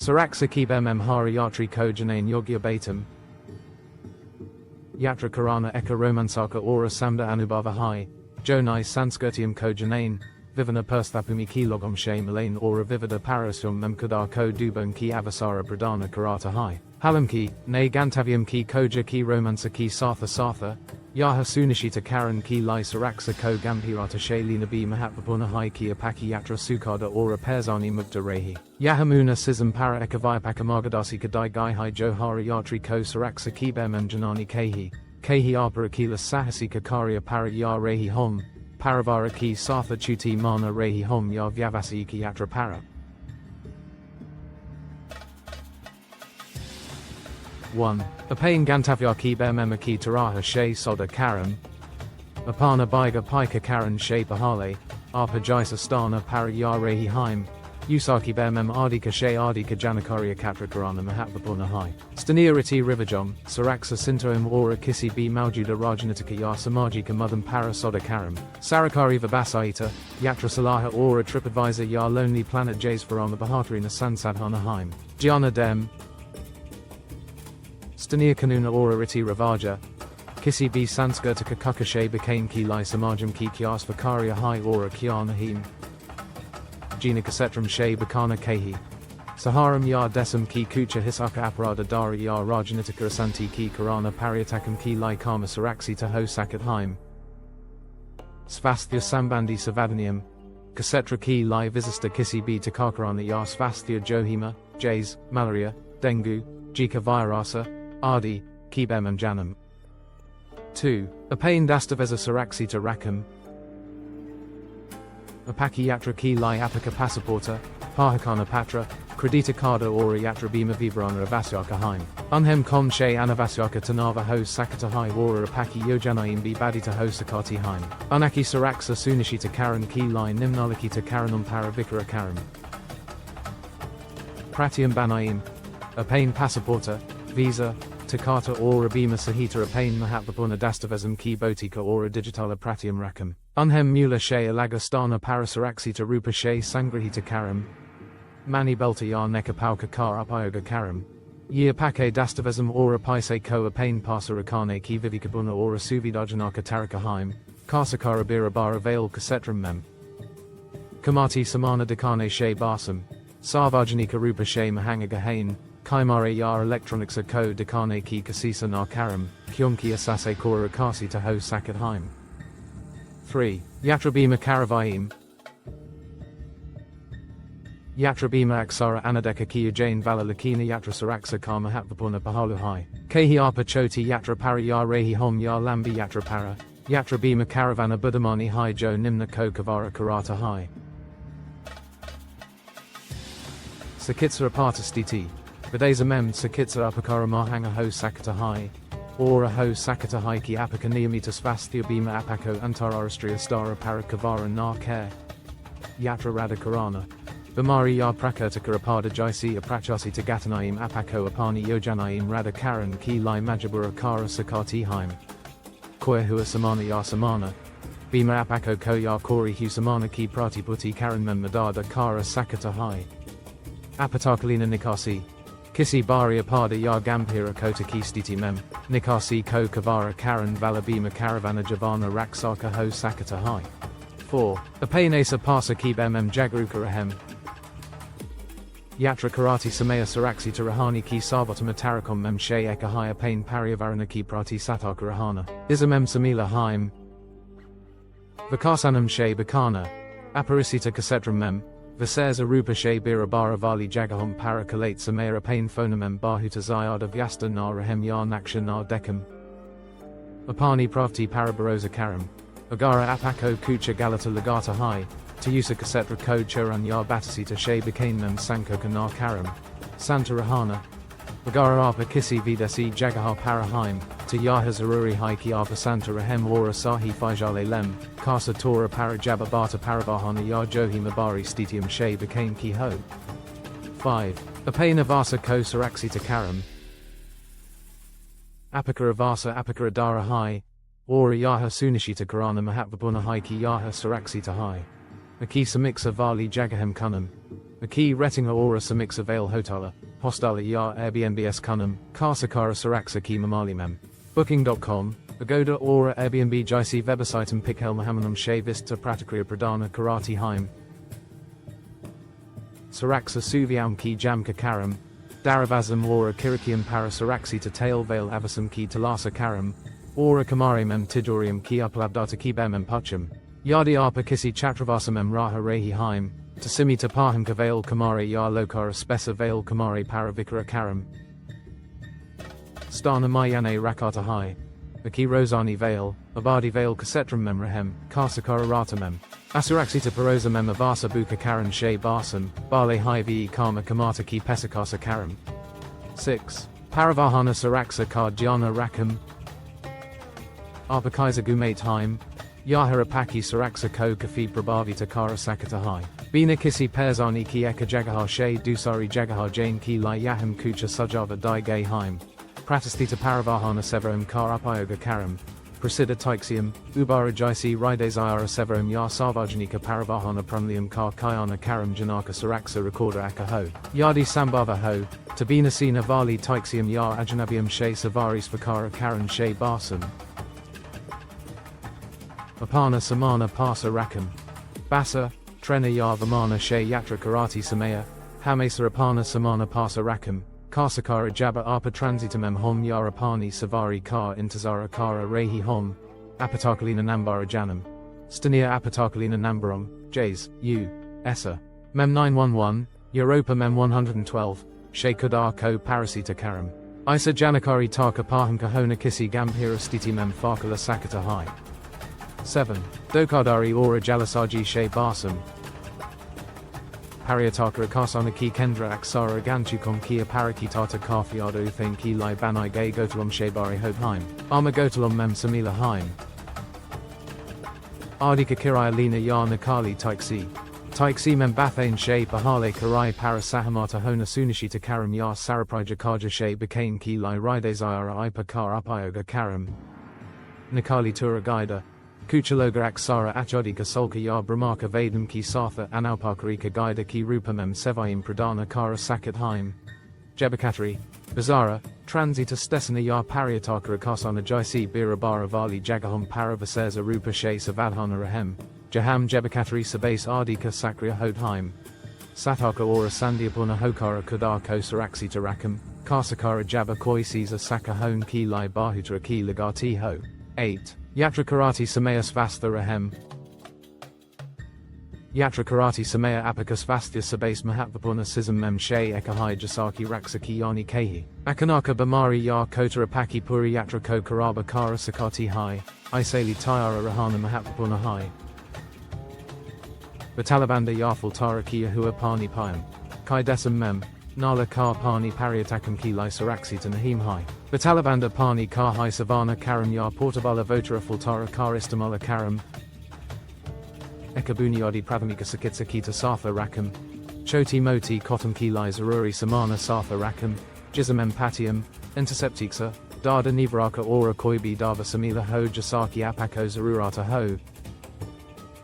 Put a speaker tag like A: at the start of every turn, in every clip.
A: Saraksa kibem hari yatri ko janain yogya baitam. Yatra karana eka romansaka ora samda anubhava hai. Jonai sanskirtium ko janain. Vivana perstapumi ki logom she malain ora vivada parasum memkadar ko dubon ki avasara pradana karata hai. Halam ki, ne gantavium ki koja ki romansa ki sartha. Yaha sunishita karan ki lai saraksa ko gampirata she lina bi mahatpapuna hai ki apaki yatra sukada ora perzani mukta rehi. Yahamuna sism para ekavayapaka margadasi kadai gai hai johara yatri ko saraksa ki bem janani kehi. Kehi arpa akila sahasi kakaria para ya rehi hom. Paravara ki sartha chuti mana rehi hom ya vyavasi ki yatra para. 1. Apain gantavya ki bemema ki taraha she soda karam. Apana baiga paika karan she pahale. Arpa jaisa stana para ya rehi haim. Usaki bemem ardika she ardika janakaria katra karana mahatpapuna hai. Staniariti rivajom, saraksa sintoim ora kisi b maujuda rajanatika ya samajika mudam para soda karam. Sarakari vabasaita, yatra salaha ora tripadvisor ya lonely planet jays farana bahatrina sansadhana haim. Jana dem. Stania kanuna ora riti ravaja. Kisi b sanskirtika kakashe became ki lai samajam ki kias vakaria hai ora kiana him. Gina kasetram she bakana kehi. Saharam ya desam ki kucha hisaka aparada dari ya rajanitika asanti ki karana pariatakam ki lai kama saraksi taho sakat haim. Svasthya sambandi savadanium. Kasetra ki lai visista kisi b takakarana ya svasthya johima, jays, malaria, dengue, jika virasa, adi, kibem janam. 2. Apain dastaveza saraksi ta rakam. Apaki yatra ki lai apaka passaporta, pahakana patra, kredita kada ora yatra bima vibrana avasyaka haim. Unhem kon she anavasyaka tanava ho sakata hai ora apaki yojanaim bi badita ho sakati haim. Unaki saraksa sunishita karan ki lai nimnalikita karanum paravikara karam. Pratium banaim. Apain passaporta, visa, takata ora bima sahita apain mahatpapuna dastavazam ki botika ora digitala pratium rakam. Unhem mula she alagastana parasaraksita rupa she sangrahita karam. Mani belta ya nekapauka kar upayoga karam. Ye apake dastavazam ora paise ko apain pasarakane ki vivikabuna ora suvidajanaka taraka haim. Kasakara birabara veil kasetram mem. Kamati samana dekane she basam. Sarvajanika rupa she mahangaga hain. Kaimare yar electronics ko dekane ki kasisa na karam. Kyunki asase kora kasi taho sakat haim. 3. Yatrabima Karavaim. Yatrabima Aksara Anadeka Kiya Jain Vala Lakina Yatra Saraksa Karma Hatvapuna Pahaluhai. Kehi Arpa Choti Yatra Para Ya Rehi Hom Ya Lambi Yatra Para. Yatrabima Karavana Budamani Hai Jo Nimna Ko Kavara Karata Hai. Sakitsa Apata Stiti. Videza Mem Sakitsa Apakara Mahanga Ho Sakata Hai. Ora ho sakata haiki apaka niyamita svasthya bima apako antararastria stara parakavara na care. Yatra radakarana. Bimari ya prakurtika apada jaisi aprachasi tagatanaim apako apani yojanaim radakaran ki lai majabura kara sakati haim. Koehua samana ya samana. Bima apako ko ya kori hu samana ki pratiputi karan mem madada kara sakata hai. Apatakalina nikasi. Kisi bari apada ya gampira kota kistiti mem, nikasi ko kavara karan valabima caravana javana raksaka ho sakata hai. 4. Apainesa pasa kib jagaruka rahem. Yatra karati samaya saraksi to rahani ki savatama tarakom mem she eka hai apain pariavarana ki prati sataka rahana. Isamem samila haim. Vakasanam she bakana. Aparisita kasetram mem. Vases arupa she birabara vali jagahom parakalate samera pain phonamem bahuta zayada vyasta na rahem ya naksha na dekam. Apani pravti parabarosa karam. Agara apako kucha galata lagata hai. Tayusa kasetra ko choran ya batasita she became mem sankoka na karam. Santa rahana. Agara apa kisi vidasi jagaha parahaim. To yahas aruri haiki apa santa rahem ora sahi fajale lem. Kasa tora parajaba bata paravahana ya johi mabari stitium she became ki ho. 5. Apena vasa ko saraksita karam. Apakara vasa apakara dara hai. Ora yaha sunishita karana mahatvapuna haiki yaha saraksita hai. Akisa mixa vali jagahem kunam. Aki Rettinga Ora Samixa Vale Hotala, Hostala Ya Airbnbs Kunam, Karsakara Saraksa Ki Mamali Mem. Booking.com, Agoda Ora Airbnb Jaisi Website Pikhelm Hamanum She Vista Pratikriya Pradana Karati Heim. Saraksa Suviam Ki Jamka Karam, Daravazam Ora Kirikiam Para Saraksi to Tail Vale Avasam Ki Talasa Karam, Ora Kamari Mem Tidorium Ki Uplavdata Ki Bem Pucham, Yadi Arpa Kisi Chatravasam Raha Rehi Heim, Tasimi Tapahim Kavail Kamari Ya Lokara Spesa Vale Kamari Paravikara Karam. Stana Mayane Rakata Hai. Aki Rosani Vale, Abadi Vale Kasetram Memrahem, Karsakara Rata Mem. Asuraxita Parosa Mem Avasa Buka Karan She Barsam, Bale Hai Vi Karma Kamata Ki Pesakasa Karam. 6. Paravahana Saraksa Kardjana Rakam. Arpakaisa Gumate Heim. Yaharapaki Saraksa Ko Kafi Prabhavita Kara Sakata Hai. Bina Kisi Perzani Ki Eka Jagahar She Dusari Jagahar Jain Ki Lai Yaham Kucha Sajava Dai Gay Heim. Pratastita Paravahana Severum Kar Upayoga Karam. Prasida Taixium, Ubara Jaisi Rides Iara Severum Ya Sarvajanika Paravahana Prunlium Kar Kayana Karam Janaka Saraksa Recorder Akaho. Yadi Sambhava Ho, Tabina Sina Vali Taixium Ya Ajanabium She Savaris Vakara Karan She Barsam. Apana Samana Pasa Rakam. Basa, Trena Ya Vamana She Yatra Karati Samaya, Hamesa Apana Samana Pasa Rakam. Karsakara Jabba Arpa Transitamem Hom Yarapani Savari Kar Intazara Kara Rehi Hom, Apatakalina Nambara Janam. Stania Apatakalina Nambaram, Jays, U, Essa. Mem 911, Europa Mem 112, Shekudar Ko Parasita Karam. Isa Janakari Taka Paham Kahona Kisi Gambhira Stiti Mem Farkala Sakata Hai. 7. Dokadari Ora Jalasaji She Barsam. Pariataka Akasana Ki Kendra Aksara Ganchukon Kia Parakitata Kafiado Thin Ki Lai Banai Gay Gotulom Shebari Hobheim. Arma Gotulom Mem Samila Heim. Ardika Kirai Lina Ya Nakali Taiksi. Taiksi Mem Bathane She Pahale Karai Parasahamata Hona Sunishita Karam Ya Saraprija Kaja She Bakain Ki Lai Rides Ira Ipa Kar Upayoga Karam. Nakali Turagaida. Kuchaloga Aksara Achadika Solka Ya Brahmaka Vedam Ki Sartha Anaupakarika Gaida Ki Rupamem Sevaim Pradana Kara Sakat Haim. Jebakatari, Bazara, Transita Stesana Ya Pariataka Akasana Jaisi Birabara Vali Jagahom Paravaseza Rupa She Savadhana Rahem. Jaham Jebakatari Sabase Ardika Sakria Hodheim. Sataka Ora Sandiapuna Hokara Kudar Saraksita Rakam. Karsakara Jabba Koi Caesar Saka Hone Ki Lai Bahutra Ki Lagati Ho. 8. Yatra Karati Samaya Svastha Rahem. Yatra Karati Samaya Apaka Svasthya Sabase Mahatvapuna Sisam Mem She Ekahai Jasaki Raksaki Yani Kehi. Akanaka Bamari Ya Kota Apaki Puri Yatra Ko Karaba Kara Sakati Hai. Isali Tyara Rahana Mahatvapuna Hai. Batalabanda Yaful Tara Kia Hua Pani Payam. Kai Desam Mem. Nala Kar Pani Pariatakam Ki Lai Saraksi to Nahim Hai. Batalabanda Pani Kar Hai Savana Karam Ya Portabala Votara Fultara Kar Istamala Karam. Ekabuniadi Prathamika Sakitsa Kita Sartha Rakam. Choti Moti Kotam Ki Lai Zaruri Samana Sartha Rakam. Jizamem Patiam. Interceptixa. Dada Nivaraka Ora Koibi Dava Samila Ho Jasaki Apako Zarurata Ho.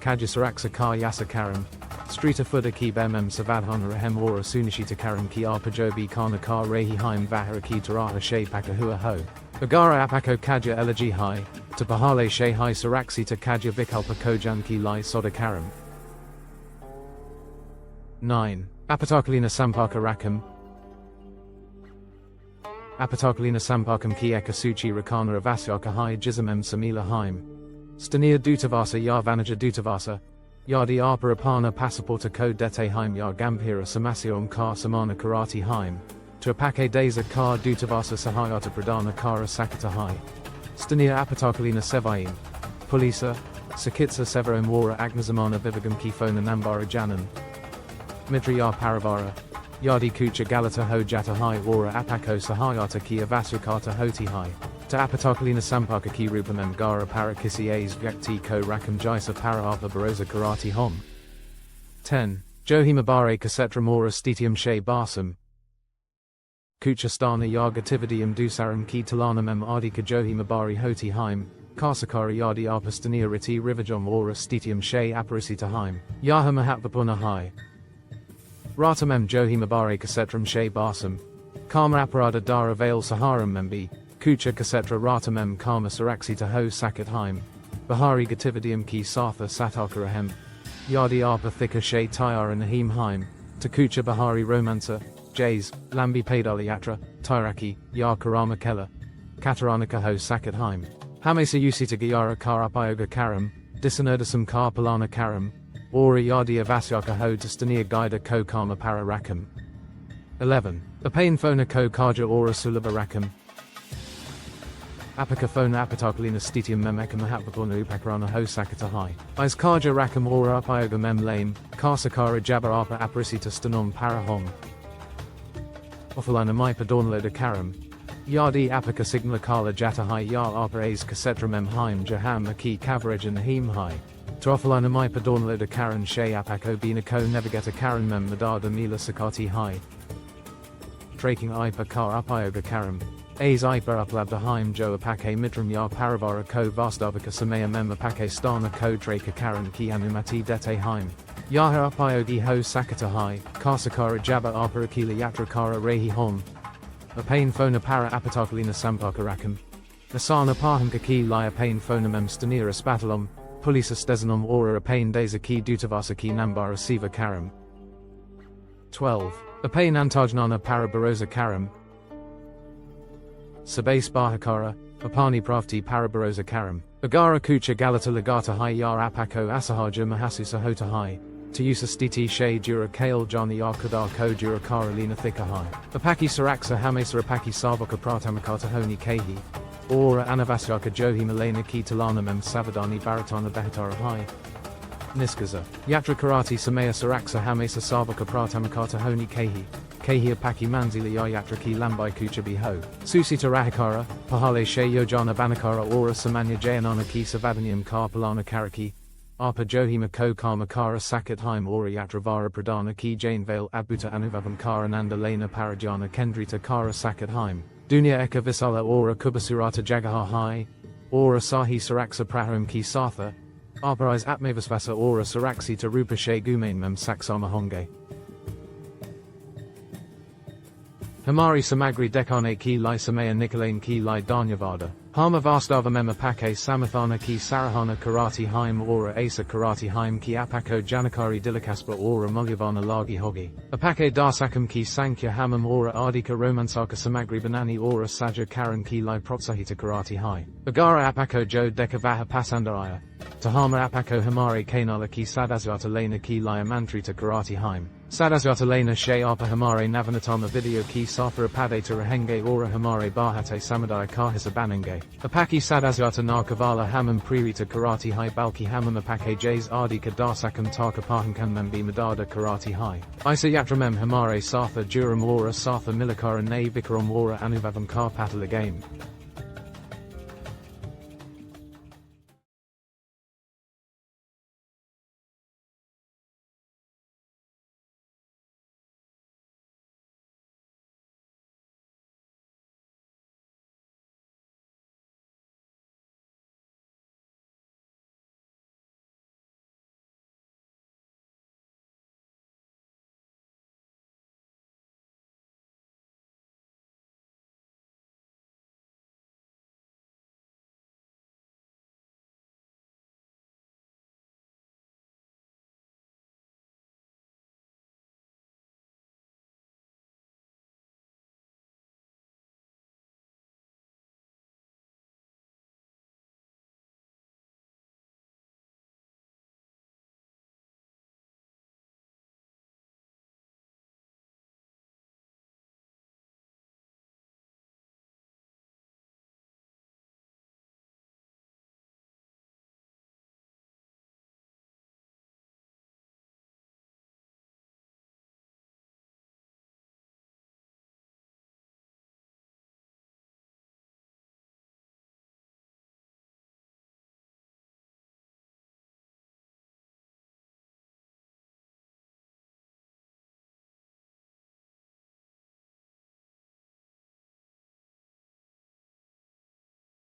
A: Kajasaraksa Kar Yasa Karam. Streeta Fuda Ki Bemem Savadhana Rahem Ora Sunishita Karam Ki Arpajobi Kana Kar Rehi Haim Vahara Ki Taraha She Pakahua Ho. Bagara Apako Kaja Eleji Hai. Tapahale She Hai Saraksi to Kaja Vikalpa Kojan Ki Lai Soda Karam. 9. Apatakalina Sampaka Rakam. Apatakalina Sampakam Ki Ekasuchi Rakana Avasyaka Hai Jizamem Samila Haim. Stania Dutavasa Ya Vanaja Dutavasa. Yadi Arpa Apana Passaporta Ko Dete Haim Ya Gambhira Samasiom Kar Samana Karati Haim. To Apake Deza Kar Dutavasa Sahayata Pradana Kara Sakata Hai. Stania Apatakalina Sevaim. Polisa. Sakitsa Severum Wara Agnazamana Vivagam Kifona Nambara Janan. Mitri Ya Paravara. Yadi Kucha Galata Ho Jata Hai Wara Apako Sahayata Kia Vasukata Hoti Hai. To Apatakalina Sampaka Ki Rupamem Gara Parakisi A's Vyakti Ko Rakam Jaisa Paraharpa Barosa Karati Hom. 10. Johimabare Kasetra Mora Stitium She Barsam. Kuchastana Yagatividium Dusaram Ki Talana Mem Ardika Johimabari Hoti Haim. Karsakari Yadi Arpastania Riti Rivajom Ora Stitium She Aparisita Haim. Yaha Mahatvapuna Hai. Ratamem Johi Mabare Kasetram Shea Barsam. Karma Aparada Dara Vale Saharam Membi. Kucha Kasetra Ratamem Karma Saraxi Taho Sakat Haim. Bahari Gatividium Ki Sartha Satakarahem. Yadi Arpa Thika Shea Tyar and Nahim Haim. Takucha Bahari Romancer. Jays, Lambi Padali Yatra, Tyraki, Yar Karama Kella. Kataranika Ho Sakat Haim. Hamesa Usita Gayara Karapayoga Karam. Disanerdasam Kar Palana Karam. Ora Yardia Vasyaka Ho Distania Gaida Ko Karma Para Rakam. 11. Apain Phona Ko Karja Ora Sulaba Rakam. Apaka Phona Apatakalina Stitium Memeka Mahapapona Upakarana Ho Sakata Hai. Is Karja Rakam Ora Apayoga Mem Lame, Karsakara Jabba Apa Aparisita Stanom Para Hong. Offalina Mipa Dornloda Karam. Yardi Apaka Sigma Kala Jatahai Yar Arpa A's Kasetramem Haim Jaham Aki Kavarejan Nahim Hai. Trofalina Mipa Dornloda Karan Shay Apako Bina Ko Nevageta Karan Mem Madada Mila Sakati Hai. Traking Ipa Kar Apayoga Karam. A's Ipa Uplabda Haim Jo Apake Midram Yar Paravara Ko Vastavaka Samaya Mem Apake Stana Ko Draka Karan Ki Anumati Dete Haim. Yaha Apayogi Ho Sakata Hai, Karsakara Jabba Arpa Akila Yatra Kara Rehi Hon. Apain Phona Para Apatakalina Sampaka Rakam. Nasana Paham Kaki Lia Pain Phonamem Stanira Spatalom, Pulisa Stezanom Ora Apain Deza Ki Dutavasa Ki Nambara Siva Karam. 12. Apain Antajnana Para Barosa Karam. Sabase Bahakara, Apani Pravti Para Barosa Karam. Agara Kucha Galata Lagata Hai Yar Apako Asahaja Mahasu Sahota Hai. Tayusa Stiti Shay Dura Kale Jani Arkadar Ko Dura Karalina Thika Hai. Apaki Saraksa Hamesa Apaki Savaka Pratamakata Honi Kehi. Ora Anavasyaka Johi Malena Ki Talana Mem Savadani Baratana Bahatara Hai. Niskaza. Yatra Karati Samaya Saraksa Hamesa Savaka Pratamakata Honi Kehi. Kehi Apaki Manzili Yatra Ki Lambai Kuchabi Ho. Susita Rahakara, Pahale Shay Yojana Banakara Ora Samanya Jayanana Ki Savadanium Kar Palana Karaki. Arpa Johima Ko Karma Kara Sakat Haim Ora Yatravara Pradana Ki Jane Vale Adbuta Anuvavam Kara Nanda Lena Parajana Kendrita Kara Sakat Haim. Dunya Eka Visala Ora Kubasurata Jagaha Hai. Ora Sahi Saraksa Praharam Ki Sartha. Arpa Is Atmavasvasa Ora Saraksi Tarupa She Gumain Mem Saksama Honge. Hamari Samagri Dekane Ki Lai Samaya Nikolane Ki Lai Danyavada. Hama Vastava Mema Pake Samathana Ki Sarahana Karati Haim Ora Asa Karati Haim Ki Apako Janakari Dilakaspa Ora Mulyavana Lagi Hogi. Apake Darsakam Ki Sankhya Hamam Ora Ardika Romansaka Samagri Banani Ora Saja Karan Ki Lai Protsahita Karati Hai. Agara Apako Jo Dekavaha Pasandaraya. Tahama Apako Hamari Kanala Ki Sadazyata Lena Ki Lai Mantrita Karati Haim. Sadazyata Lena She Arpa Hamare Navanatama Video Ki Safa Apade Rahenge Ora Hamare Bahate Samadaya Kahisa Banenge. Apaki Sadazyata Narkavala Hamam Pririta Karati Hai Balki Hamam Apake Jays Ardika Darsakam Tarka Pahankan Membi Madada Karati Hai. Isa Yatramem Hamare Sartha Duram Ora Sartha Milakara Ne Vikaram Ora Anuvavam Kar Patalagame.